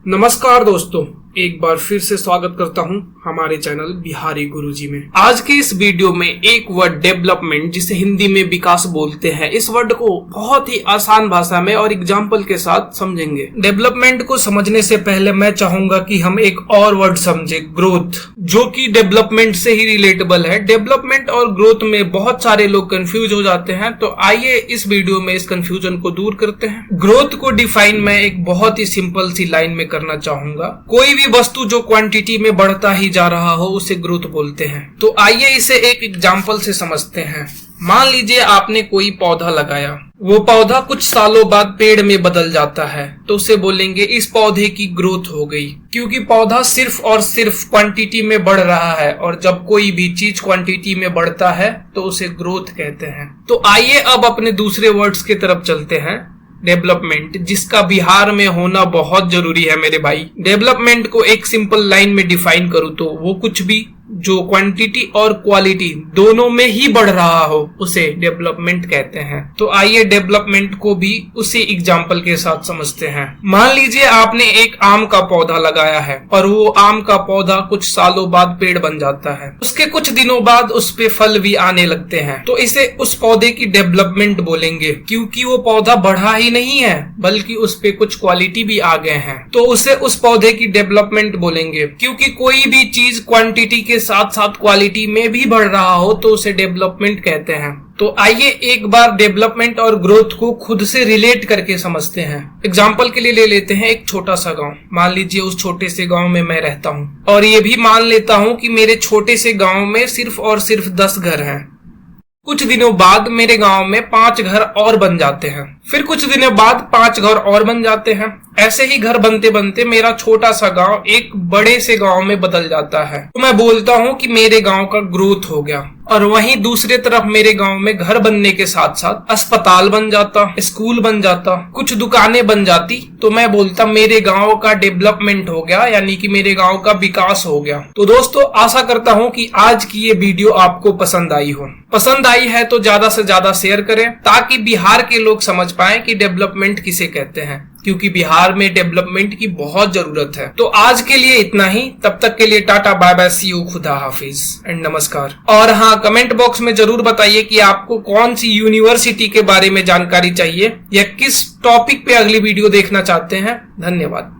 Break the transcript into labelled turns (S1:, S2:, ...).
S1: नमस्कार दोस्तों, एक बार फिर से स्वागत करता हूं हमारे चैनल बिहारी गुरुजी में। आज के इस वीडियो में एक वर्ड डेवलपमेंट, जिसे हिंदी में विकास बोलते हैं, इस वर्ड को बहुत ही आसान भाषा में और एग्जाम्पल के साथ समझेंगे। डेवलपमेंट को समझने से पहले मैं चाहूंगा कि हम एक और वर्ड समझे, ग्रोथ, जो कि डेवलपमेंट से ही रिलेटेबल है। डेवलपमेंट और ग्रोथ में बहुत सारे लोग कंफ्यूज हो जाते हैं, तो आइए इस वीडियो में इस कंफ्यूजन को दूर करते हैं। ग्रोथ को डिफाइन मैं एक बहुत ही सिंपल सी लाइन में करना चाहूंगा। कोई भी वस्तु जो क्वांटिटी में बढ़ता ही जा रहा हो उसे ग्रोथ बोलते हैं। तो आइए इसे एक एग्जांपल से समझते हैं। मान लीजिए आपने कोई पौधा लगाया, वो पौधा कुछ सालों बाद पेड़ में बदल जाता है, तो उसे बोलेंगे इस पौधे की ग्रोथ हो गई, क्योंकि पौधा सिर्फ और सिर्फ क्वांटिटी में बढ़ रहा है, और जब कोई भी चीज क्वांटिटी में बढ़ता है तो उसे ग्रोथ कहते हैं। तो आइए अब अपने दूसरे वर्ड्स की तरफ चलते हैं, डेवलपमेंट, जिसका बिहार में होना बहुत जरूरी है मेरे भाई। डेवलपमेंट को एक सिंपल लाइन में डिफाइन करूं तो वो कुछ भी जो क्वांटिटी और क्वालिटी दोनों में ही बढ़ रहा हो उसे डेवलपमेंट कहते हैं। तो आइए डेवलपमेंट को भी उसी एग्जांपल के साथ समझते हैं। मान लीजिए आपने एक आम का पौधा लगाया है और वो आम का पौधा कुछ सालों बाद पेड़ बन जाता है। उसके कुछ दिनों बाद उस पे फल भी आने लगते हैं, तो इसे उस पौधे की डेवलपमेंट बोलेंगे, क्योंकि वो पौधा बढ़ा ही नहीं है बल्कि उस पे कुछ क्वालिटी भी आ गए हैं, तो उसे उस पौधे की डेवलपमेंट बोलेंगे। क्योंकि कोई भी चीज क्वांटिटी के साथ साथ क्वालिटी में भी बढ़ रहा हो तो उसे डेवलपमेंट कहते हैं। तो आइए एक बार डेवलपमेंट और ग्रोथ को खुद से रिलेट करके समझते हैं। एग्जाम्पल के लिए ले लेते हैं एक छोटा सा गांव। मान लीजिए उस छोटे से गांव में मैं रहता हूं, और ये भी मान लेता हूं कि मेरे छोटे से गांव में सिर्फ और सिर्फ 10 घर हैं। कुछ दिनों बाद मेरे गांव में 5 घर और बन जाते हैं, फिर कुछ दिनों बाद 5 घर और बन जाते हैं। ऐसे ही घर बनते बनते मेरा छोटा सा गांव एक बड़े से गांव में बदल जाता है, तो मैं बोलता हूं कि मेरे गांव का ग्रोथ हो गया। और वहीं दूसरे तरफ मेरे गांव में घर बनने के साथ साथ अस्पताल बन जाता, स्कूल बन जाता, कुछ दुकानें बन जाती, तो मैं बोलता मेरे गांव का डेवलपमेंट हो गया, यानी कि मेरे गांव का विकास हो गया। तो दोस्तों, आशा करता हूं कि आज की ये वीडियो आपको पसंद आई हो। पसंद आई है तो ज्यादा से ज्यादा शेयर करें, ताकि बिहार के लोग समझ पाएं कि डेवलपमेंट किसे कहते हैं, क्योंकि बिहार में डेवलपमेंट की बहुत जरूरत है। तो आज के लिए इतना ही, तब तक के लिए tata bye bye, see you, खुदा हाफिज एंड नमस्कार। और हाँ, कमेंट बॉक्स में जरूर बताइए कि आपको कौन सी यूनिवर्सिटी के बारे में जानकारी चाहिए या किस टॉपिक पे अगली वीडियो देखना चाहते हैं। धन्यवाद।